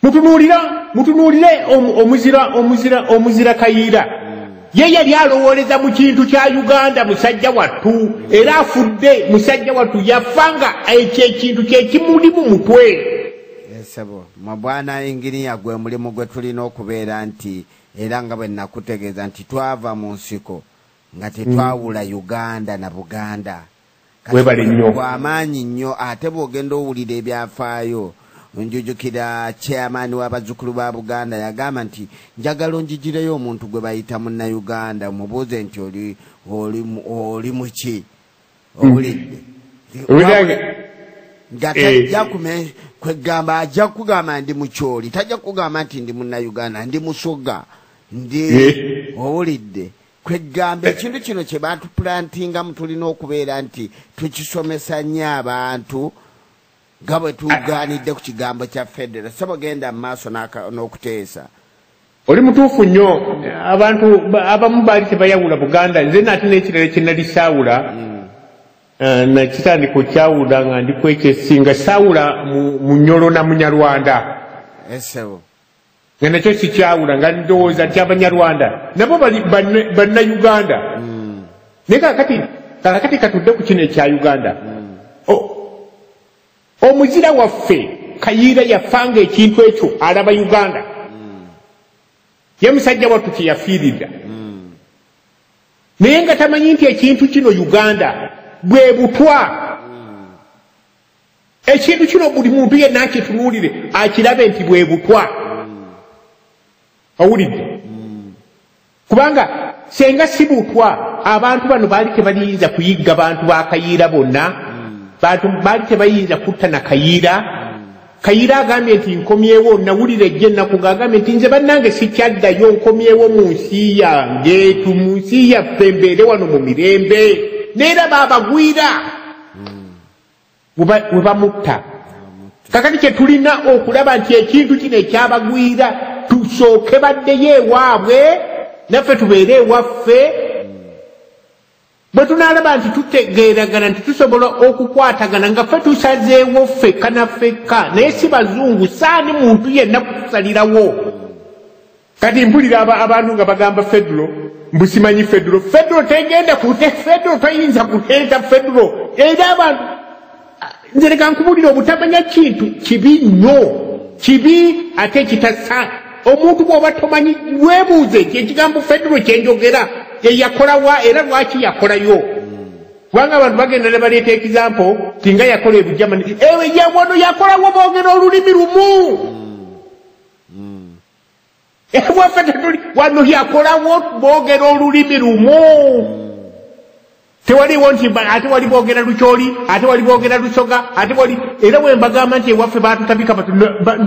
mutunulire omuzira Kayiira ye yali alowoleza mu kintu kya Uganda musajja wattu era afudde musajja wattu yafanga ekyo ekintu kyekimuli mu mutwe esebo mabwana inginiya gwe mulimu gwe tulina okubeera nti era nga bwe nakutegeeza nti twava mu nsiko nga tetwawula Uganda na Buganda webale nnyo amaanyi nnyo ate bw'ogenda owulira ebyafaayo njujukira chairman w'abazzukulu ba Buganda yagamba nti njagala onjigireyo omuntu gwe bayita munna Uganda mubuuze nti oli muki owulidde nga tajja kwegamba ajja kugamba ndi mukyoli tajja kugamba nti ndi munna Uganda ndi musoga ndi owulidde kwegamba ekintu kino kye batuplantingamu tulina okubeera nti tukisomesa nnyo abantu nga bwe tugaanidde ku kigambo kya federal so bagenda mu maaso n'okuteesa oli mutuufu nnyo abantu abamu baali tebayawula Buganda nze nate n'ekirala kye nali saawula nakitandika okyawula nga ndi kwekyesinga saawula mu Nyolo na Munyarwanda esebo nga nakyo sikyawula nga ndowooza nti Abanyarwanda nabo bali Bannayuganda naye kakati katudde ku kino ekya Uganda omuzira waffe Kayiira yafanga ekintu ekyo alaba Uganda ye musajja wattu kye yafiiridda naye nga tamanyi nti ekintu kino Uganda bwe butwa ekintu kino buli muntu yenna akitunuulire akirabe nti bwe butwa owulidde kubanga senga si butwa abantu bano baali tebaliyinza kuyigga bantu ba Kayiira bonna bantu baali tebayinza kutta na Kayiira agambye nti nkomyewo nawulira ejje ennaku ng'agambye nti nze bannange sikyaddayo nkomyewo mu nsi yange mu nsi yaffe mbeere wano mu mirembe neera baabagwira we bamutta kakati kye tulina okulaba nti ekintu kino ekyabagwira tusooke baddeyo ewaabwe naffe tubeere ewaffe bwe tunaalaba nti tutegeeragana nti tusobola okukwatagana nga ffe tusazeewo ffekka na ffekka naye si bazungu saani muntu yenna kutusalirawo kati mpulira abantu nga bagamba federo mbusimanyi federo tegenda federo toyinza kuteeta federo era abantu nze leka nkubulira obutamanya kintu kibi nnyo kibi ate kitasa omuntu bw'oba tomanyi weebuuze ekigambo federo kyenjogera yakolawa era lwaki yakolayo kubanga abantu bagenda ne baleeta example tinga yakola ebujamani ewe yawano yakolawo boogera olulimi lumu waffe tetuli wano yakolawo boogera olulimi lumu tewaliwo nti ate wali boogera Lukyoli ate wali boogera Lusoga ate wali era bwe mbagamba nti ewaffe batutabika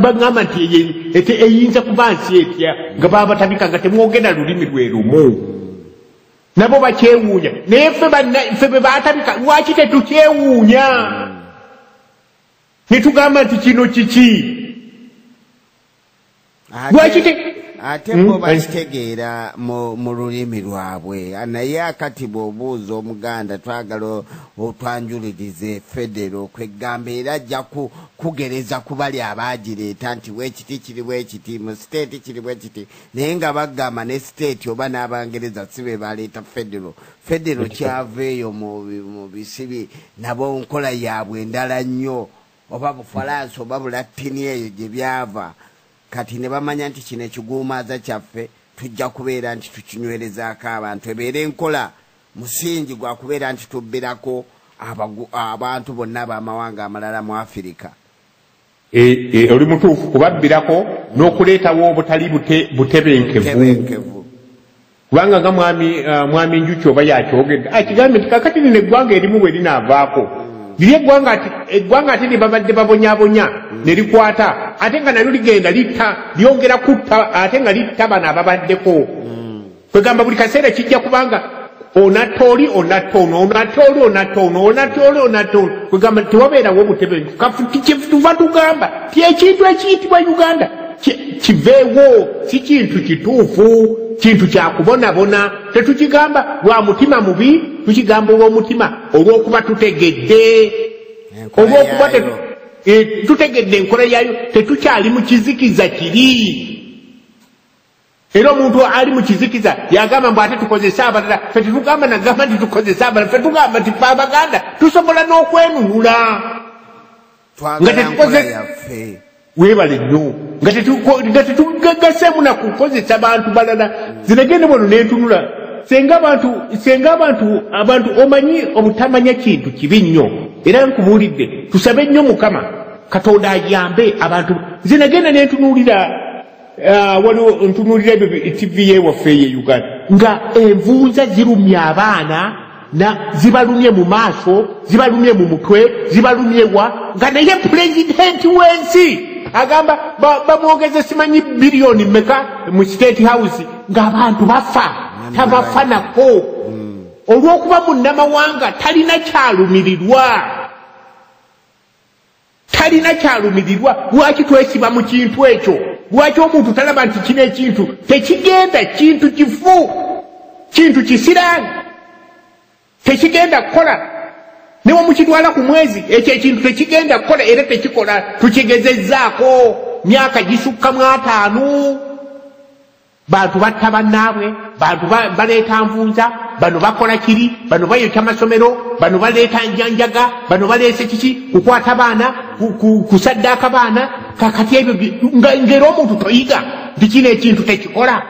bagamba nti eyinza kuba nsi etya nga babatabika nga temwogera lulimi lwe lumu nabo bakyewuunya naye ffe be baatabika lwaki tetukyewuunya ne tugamba nti kino kiki lwaki ate bo bakitegeera mu lulimi lwabwe naye akati bw'obuuza Omuganda twagala otwanjulirize federo kwegamba era ajja kugereza ku bali abaagireeta nti weekiti kiri bwekiti mu siteeti kiri bwekiti naye nga bagamba ne siteeti oba n'Abangereza si be baleeta federo kyava eyo mu bisibi nabo nkola yaabwe endala nnyo oba Bufalansa oba Bulatini eyo gye byava kati ne bamanya nti kino ekiguumaaza kyaffe tujja kubeera nti tukinywerezaako abantu ebeera enkola musingi gwa kubeera nti tubbirako abantu bonna ab'amawanga amalala mu Afirika oli mutuufu kubabbirako n'okuleetawo obutali butebenkevu kubanga nga mwami Njuki oba yakyogedde akigambe nti kakati nino eggwanga erimu bwe linaavaako liri eggwanga ate ne babadde babonyabonya ne likwata ate nga nalyo ligenda litta lyongera kutta ate nga litta bano ababaddeko kwegamba buli kaseera kijja kubanga onatta oli onatta ono onatta oli onatta ono onatta oli onatta ono kwegamba tewabeerawo obutebenkevu kyetuva tugamba ti ekintu ekiyitibwa Uganda kiveewo si kintu kituufu kintu kyakubonabona tetukigamba lwa mutima mubi tukigamba olw'omutima olw'okuba tutegedde olw'okuba tutegedde enkola yayo tetukyali mu kizikiza kiri. Era omuntu ali mu kizikiza yagamba mbu ate tukozesa abalala, ffe tetugamba nagamba nti tukozesa abalala, ffe tugamba nti Abaganda tusobola n'okwenunula nga tetukoze weebale nnyo nga tetugaseemu na kukozesa bantu balala. Zinagende bwano nentunula senga abantu omanyi obutamanya kintu kibi nnyo. Era nkubuulidde tusabe nnyo Mukama Katonda ayambe abantu. Zinagenda nentunulira waliwo ntunulira TV yewaffe ye Uganda nga envunza zirumya abaana zibalumye mu maaso, zibalumye mu mutwe, zibalumye wa nga naye pulezidenti w'ensi agamba bamwogeze simanyi biliyoni mmeka mu State House ng'abantu bafa tabafa nako olw'okuba munnamawanga talina kyalumirirwa. Lwaki twesiba mu kintu ekyo? Lwaki omuntu talaba nti kino ekintu tekigenda, kintu kifu, kintu kisirani, tekigenda kukola? Newe mukitwala ku mwezi ekyo ekintu tekigenda kukola era tekikola. Tukigezezzaako myaka gisukka mu 5. Bantu batta bannaabwe, bantu baleeta nvunza, bano bakola kiri, bano bayokya masomero, bano baleeta njanjaga, bano baleese kiki, kukwata baana, kusaddaaka baana. Kakati ebyo ng'era omuntu toyiga nti kino ekintu tekikola,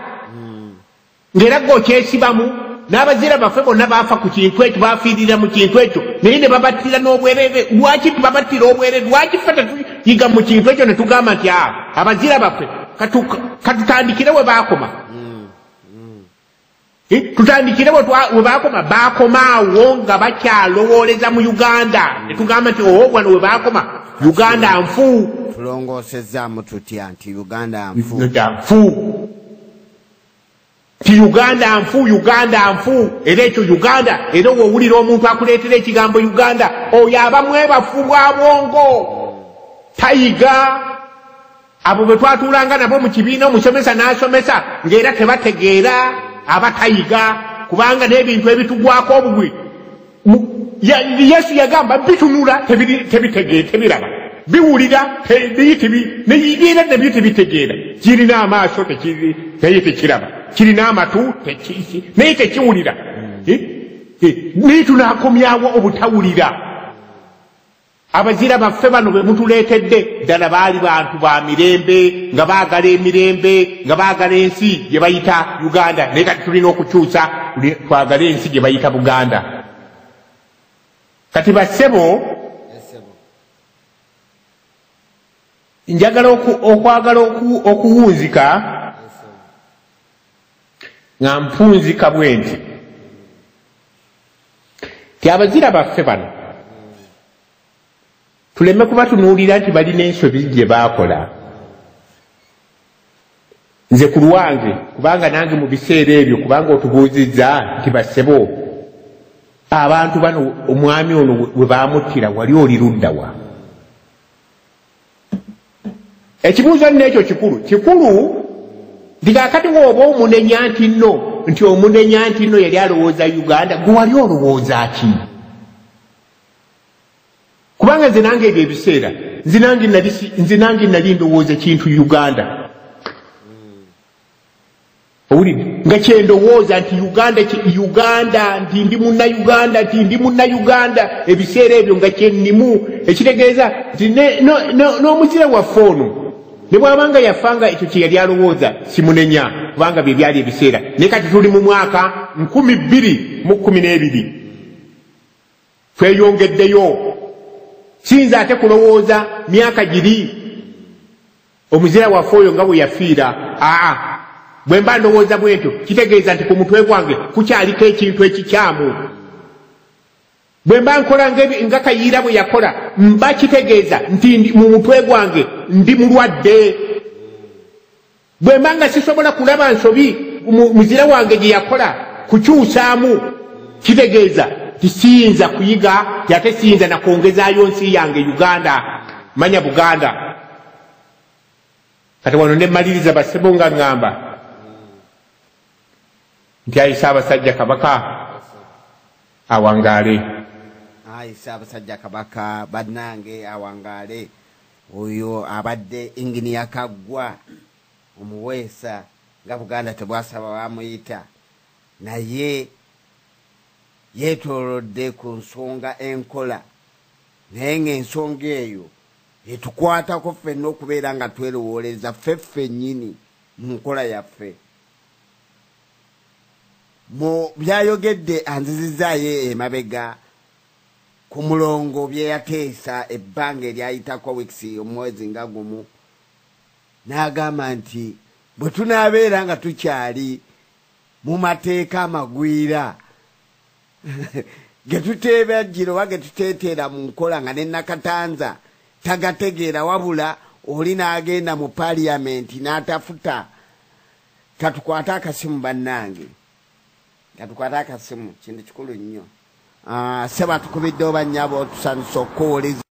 ng'era gw'okyesibamu. N'abazira baffe bonna baafa ku kintu ekyo, baafiirira mu kintu ekyo, naye ne babattira n'obwereere. Lwaki tubabattira obwereere? Lwaki ffe tetuyiga mu kintu ekyo ne tugamba nti abazira baffe katutandikire we baakoma? Tutandikire we baakoma. Baakomaawo nga bakyalowooleza mu Uganda ne tugamba nti wano we baakoma Uganda nfu. Tulongoosezaamu tutya nti Uganda nfu? Uganda nfu. Era ekyo Uganda, era wowulira omuntu akuleetera ekigambo Uganda, oyo aba mwebafu bwa bwongo, tayiga. Abo bwe twatuulanga nabo mu kibiina omusomesa n'asomesa ng'era tebategeera, aba tayiga, kubanga n'ebintu ebitugwako obugwi Yesu yagamba bitunula tebiraba, biwulira neyigira nebyo tebitegeera, kirina amaaso naye tekiraba, kirina amatu naye tekiwulira. Naye tunaakomyawo obutawulira. Abazira baffe bano be mutuleetedde ddala baali bantu ba mirembe, nga baagala emirembe, nga baagala ensi gye bayita Uganda. Naye kati tulina okukyusa twagala ensi gye bayita Buganda. Kati bassebo, njagala okwagala okuwunzika nga mpunzika bwe nti ti abazira baffe bano tuleme kubatunuulira nti balina ensobi gye baakola. Nze ku lwange, kubanga nange mu biseera ebyo, kubanga otubuuzizza nti bassebo abantu bano omwami ono we baamuttira wali oli ludda wa? Ekibuuzo n'ekyo kikulu nti kaakati bw'oba omunenya nti nno yali alowooza Uganda, gwe wali olowooza ki? Kubanga nze nange ebyo ebiseera nze nange nali ndowooza kintu Uganda. Owulidde nga kyendowooza nti Uganda nti ndi munnayuganda ebiseera ebyo nga kyennimu, ekitegeeza nti n'omuzira waffe ono ne bw'abanga yafanga ekyo kye yali alowooza simunenya, kubanga bye byali ebiseera. Naye kati tuli mu mwaka 2012 tweyongeddeyo. Siyinza ate kulowooza myaka giri omuzira waffe oyo nga bwe yafiira. Bwe mba ndowooza bwentyo kitegeeza nti ku mutwe gwange kukyaliko ekintu ekikyamu. Bwe mba nkola nga Kayiira bwe yakola, mba kitegeeza nti mu mutwe gwange ndi mulwadde. Bwe mba nga sisobola kulaba nsobi muzira wange gye yakola kukyusaamu, kitegeeza nti siyinza kuyiga, ate siyinza na kwongezaayo nsi yange Uganda, manya Buganda. Kati wano ne mmaliriza bassebo nga ŋŋamba nti ayi Ssaabasajja Kabaka awangaale. Ssaabasajja Kabaka bannange awangaale. oyo abadde Engineer Kaggwa omuweesa nga Buganda tebwasaba bamuyita naye yeetoolodde ku nsonga enkola naye ng'ensonga eyo etukwatako ffenna okubeera nga twerowooleza ffe nnyini mu nkola yaffe. Mu byayogedde anzizizaayo emabega ku mulongo bye yateesa ebbanga eryayitako wiiki omwezi nga gumu n'agamba nti bwe tunaabeera nga tukyali mu mateeka amagwira ge tuteebajjira oba ge tuteeteera mu nkola nga ne Nakatanza tagategeera wabula oli n'agenda mu Parliament n'atafuta. Katukwate akasimu bannange, katukwate akasimu, kintu kikulu nnyo. Seba tukubidde oba nnyabo tusanyusa okuwuliriza.